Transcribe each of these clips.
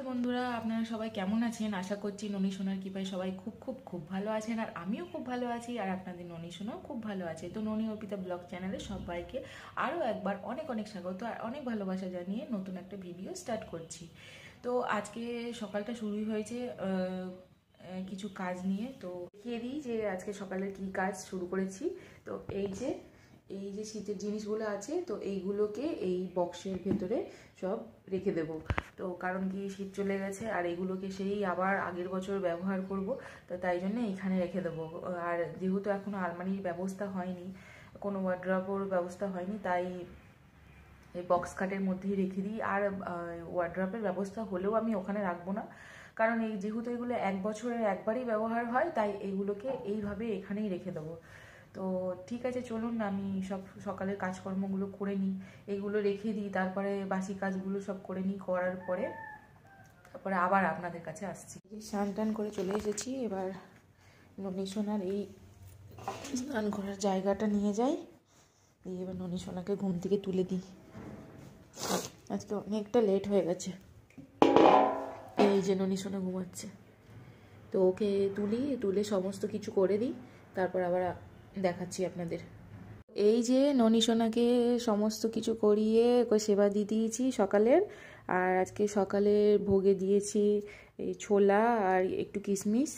সকাল বন্ধুরা, আপনারা সবাই কেমন আছেন? আশা করছি ননী সোনার কৃপায় সবাই খুব খুব খুব ভালো আছেন, আর আমিও খুব ভালো আছি, আর আপনাদের ননী সোনাও খুব ভালো আছে। তো ননী অর্পিতা ব্লগ চ্যানেলে সবাইকে আরও একবার অনেক অনেক স্বাগত আর অনেক ভালোবাসা জানিয়ে নতুন একটা ভিডিও স্টার্ট করছি। তো আজকে সকালটা শুরুই হয়েছে কিছু কাজ নিয়ে। তো দেখিয়ে দিই যে আজকে সকালে কি কাজ শুরু করেছি। তো এই যে শীতের জিনিসগুলো আছে, তো এইগুলোকে এই বক্সের ভেতরে সব রেখে দেব। তো কারণ কি, শীত চলে গেছে আর এগুলোকে সেই আবার আগের বছর ব্যবহার করব, তো তাই জন্য এখানে রেখে দেবো। আর যেহেতু এখনও আলমারির ব্যবস্থা হয়নি, কোনো ওয়ার্ড্রপের ব্যবস্থা হয়নি, তাই এই বক্স কাটের মধ্যেই রেখে দিই। আর ওয়ার্ড্রপের ব্যবস্থা হলেও আমি ওখানে রাখবো না, কারণ এই যেহেতু এগুলো এক বছরের একবারই ব্যবহার হয়, তাই এইগুলোকে এইভাবে এখানেই রেখে দেবো। তো ঠিক আছে, চলুন আমি সব সকালের কাজকর্মগুলো করে নিই, এগুলো রেখে দিই, তারপরে বাসি কাজগুলো সব করে নিই। করার পরে তারপরে আবার আপনাদের কাছে আসছি। স্নান টান করে চলে এসেছি। এবার ননী সোনার এই স্নান করার জায়গাটা নিয়ে যাই, এবার ননী সোনাকে ঘুম থেকে তুলে দিই। আজকে অনেকটা লেট হয়ে গেছে। এই যে ননী সোনা ঘুমাচ্ছে, তো ওকে তুলে সমস্ত কিছু করে দিই, তারপর আবার দেখাচ্ছি আপনাদের। এই যে ননী সোনাকে সমস্ত কিছু করিয়ে ওকে সেবা দিয়ে দিয়েছি সকালের। আর আজকে সকালে ভোগে দিয়েছি এই ছোলা আর একটু কিশমিশ।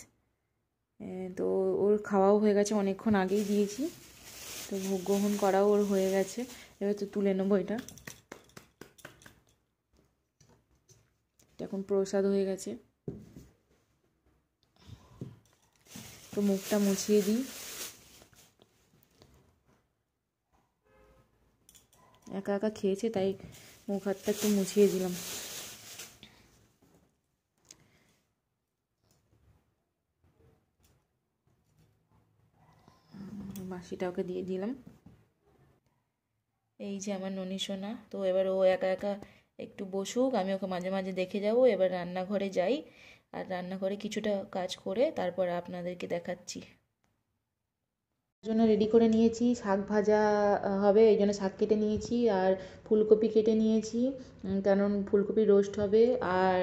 তো ওর খাওয়াও হয়ে গেছে, অনেকক্ষণ আগেই দিয়েছি, তো ভোগ গ্রহণ করাও ওর হয়ে গেছে। এবার তো তুলে নেবো এটা, এখন প্রসাদ হয়ে গেছে। তো মুখটা মুছিয়ে দিই। একা একা খেয়েছে, তাই মুখ হাতটা একটু মুছিয়ে দিলাম। মাসিটা ওকে দিয়ে দিলাম। এই যে আমার ননী সোনা, তো এবার ও একা একা একটু বসুক, আমি ওকে মাঝে মাঝে দেখে যাব। এবার রান্নাঘরে যাই, আর রান্নাঘরে কিছুটা কাজ করে তারপর আপনাদেরকে দেখাচ্ছি। জন্য রেডি করে নিয়েছি, শাক ভাজা হবে, এই জন্য শাক কেটে নিয়েছি, আর ফুলকপি কেটে নিয়েছি, কারণ ফুলকপি রোস্ট হবে। আর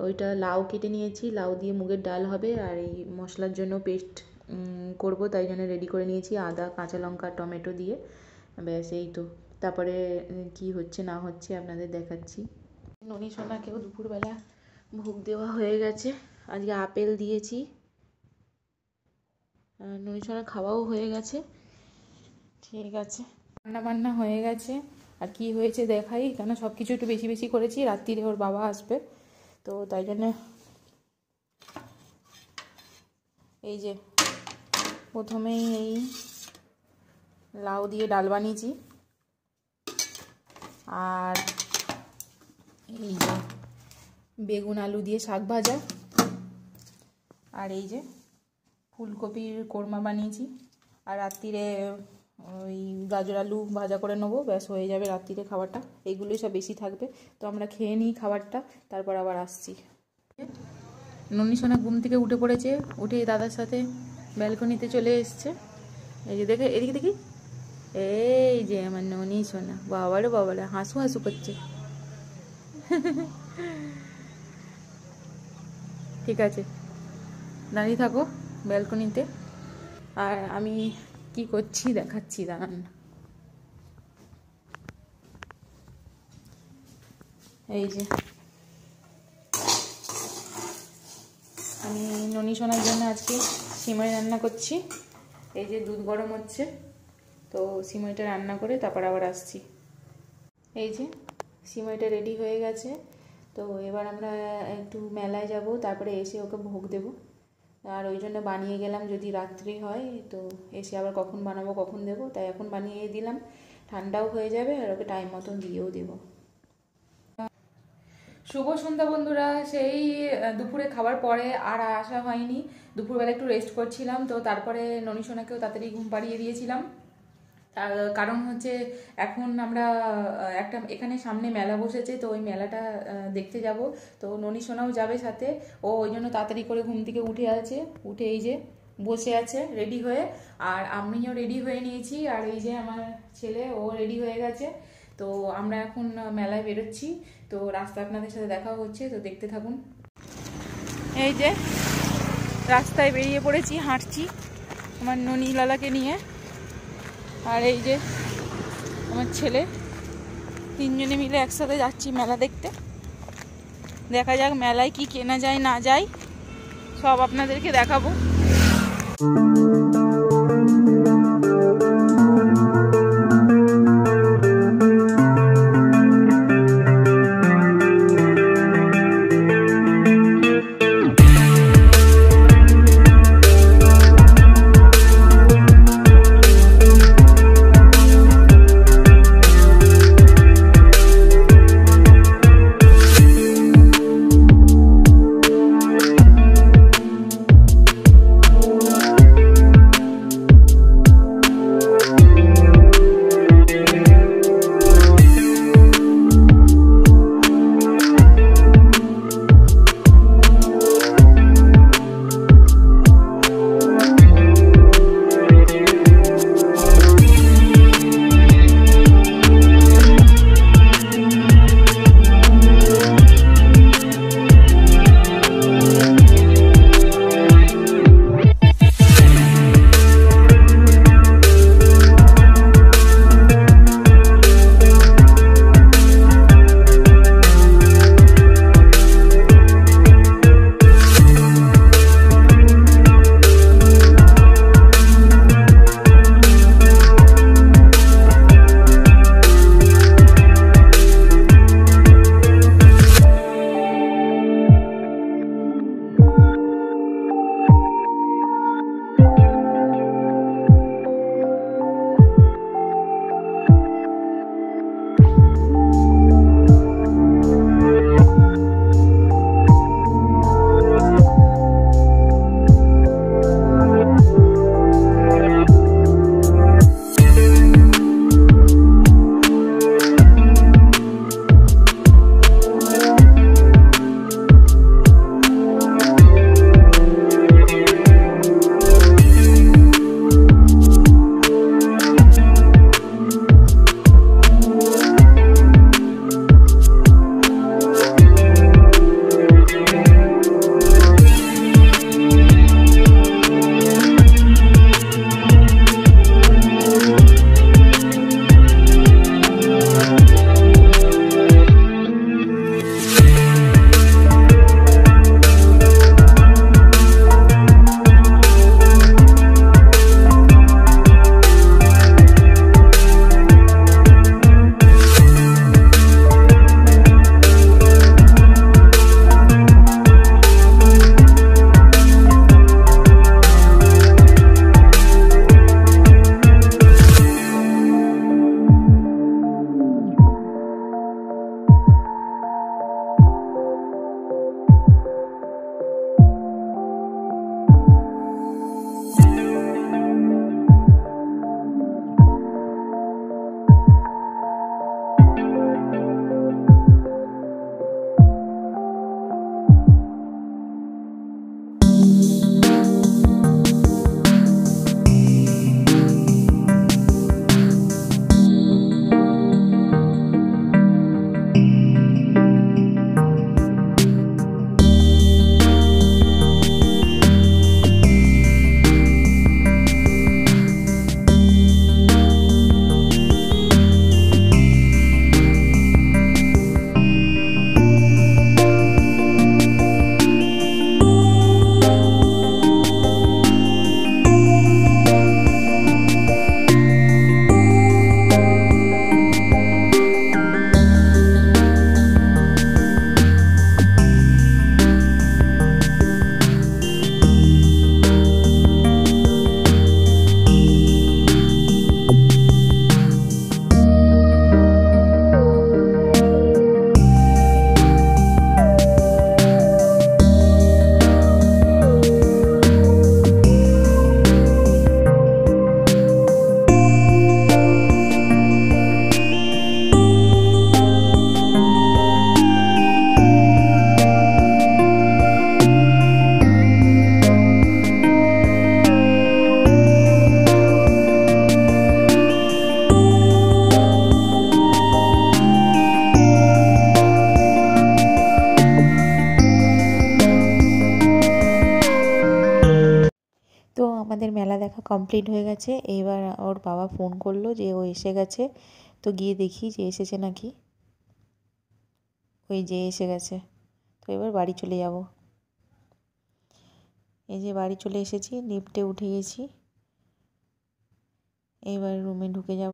ওইটা লাউ কেটে নিয়েছি, লাউ দিয়ে মুগের ডাল হবে। আর এই মশলার জন্য পেস্ট করব, তাই জন্য রেডি করে নিয়েছি, আদা, কাঁচা লঙ্কা, টমেটো দিয়ে। ব্যাস, এই তো। তারপরে কি হচ্ছে না হচ্ছে আপনাদের দেখাচ্ছি। ননী সোনাকেও দুপুরবেলা ভোগ দেওয়া হয়ে গেছে। আজকে আপেল দিয়েছি। ননী সোনা খাওয়াও হয়ে গেছে। ঠিক আছে, রান্না বান্না হয়ে গেছে। আর কি হয়েছে দেখাই, কেন সব কিছু একটু বেশি বেশি করেছি, রাত্রিরে ওর বাবা আসবে, তো তাই জন্য। এই যে প্রথমেই এই লাউ দিয়ে ডাল বানিয়েছি, আর এই যে বেগুন আলু দিয়ে শাক ভাজা, আর এই যে ফুলকপির কোরমা বানিয়েছি। আর রাত্রিরে ওই গাজর আলু ভাজা করে নেবো, ব্যাস হয়ে যাবে রাত্রিরে খাবারটা। এইগুলোই সব বেশি থাকবে, তো আমরা খেয়ে নিই খাবারটা, তারপর আবার আসছি। ননী সোনা ঘুম থেকে উঠে পড়েছে, উঠে দাদার সাথে ব্যালকনিতে চলে এসছে। এই যে দেখে, এদিকে দেখি, এই যে আমার ননী সোনা, বাবারে হাসু হাসু করছে। ঠিক আছে, দাঁড়িয়ে থাকো ব্যালকনিতে, আর আমি কি করছি দেখাচ্ছি, দাঁড়ান। এই যে আমি ননী সোনার জন্য আজকে সিমাই রান্না করছি। এই যে দুধ গরম হচ্ছে, তো সিমাইটা রান্না করে তারপর আবার আসছি। এই যে সিমাইটা রেডি হয়ে গেছে, তো এবার আমরা একটু মেলায় যাব, তারপরে এসে ওকে ভোগ দেব। আর ওই জন্য বানিয়ে গেলাম, যদি রাত্রি হয় তো এসে আবার কখন বানাবো কখন দেবো, তাই এখন বানিয়ে দিলাম, ঠান্ডাও হয়ে যাবে আর ওকে টাইম মতন দিয়েও দেবো। শুভ সন্ধ্যা বন্ধুরা। সেই দুপুরে খাবার পরে আর আসা হয়নি, দুপুরবেলা একটু রেস্ট করছিলাম, তো তারপরে ননী সোনাকেও তাড়াতাড়ি ঘুম পাড়িয়ে দিয়েছিলাম। তার কারণ হচ্ছে এখন আমরা একটা এখানে সামনে মেলা বসেছে, তো ওই মেলাটা দেখতে যাব, তো ননী সোনাও যাবে সাথে। ও ওই জন্য তাড়াতাড়ি করে ঘুম থেকে উঠে এই যে বসে আছে রেডি হয়ে, আর আমিও রেডি হয়ে নিয়েছি, আর এই যে আমার ছেলে ও রেডি হয়ে গেছে। তো আমরা এখন মেলায় বেরোচ্ছি, তো রাস্তা আপনাদের সাথে দেখা হচ্ছে, তো দেখতে থাকুন। এই যে রাস্তায় বেরিয়ে পড়েছি, হাঁটছি আমার ননি লালাকে নিয়ে, আর এই যে আমার ছেলে, তিনজনে মিলে একসাথে যাচ্ছি মেলা দেখতে। দেখা যাক মেলায় কি কেনা যায় না যায়, সব আপনাদেরকে দেখাবো। আমাদের মেলা দেখা কমপ্লিট হয়ে গেছে। এবার ওর বাবা ফোন করলো যে ও এসে গেছে, তো গিয়ে দেখি যে এসেছে নাকি। ওই যে এসে গেছে, তো এবার বাড়ি চলে যাব। এই যে বাড়ি চলে এসেছি, লিফটে উঠে গেছি, এইবার রুমে ঢুকে যাব।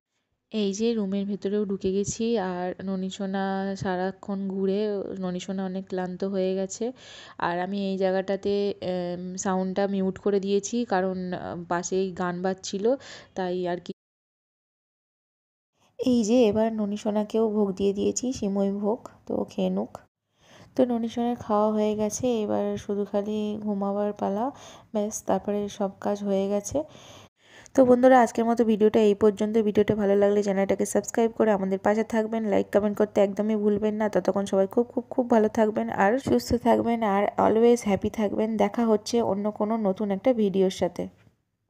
এই যে রুমের ভেতরেও ঢুকে গেছি, আর ননিসোনা সারাক্ষণ ঘুরে ননিসোনা অনেক ক্লান্ত হয়ে গেছে। আর আমি এই জায়গাটাতে সাউন্ডটা মিউট করে দিয়েছি, কারণ পাশেই গান বাজছিল, তাই আর কি। এই যে এবার ননিসোনাকেও ভোগ দিয়ে দিয়েছি, সিমই ভোগ, তো খেয়ে নুক। তো ননিসোনার খাওয়া হয়ে গেছে, এবার শুধু খালি ঘুমাবার পালা, ব্যাস, তারপরে সব কাজ হয়ে গেছে। তো বন্ধুরা, আজকের মতো ভিডিওটা এই পর্যন্ত। ভিডিওটা ভালো লাগলে চ্যানেলটাকে সাবস্ক্রাইব করে আমাদের পাশে থাকবেন, লাইক কমেন্ট করতে একদমই ভুলবেন না। ততক্ষণ সবাই খুব খুব খুব ভালো থাকবেন আর সুস্থ থাকবেন, আর অলওয়েজ হ্যাপি থাকবেন। দেখা হচ্ছে অন্য কোনো নতুন একটা ভিডিওর সাথে।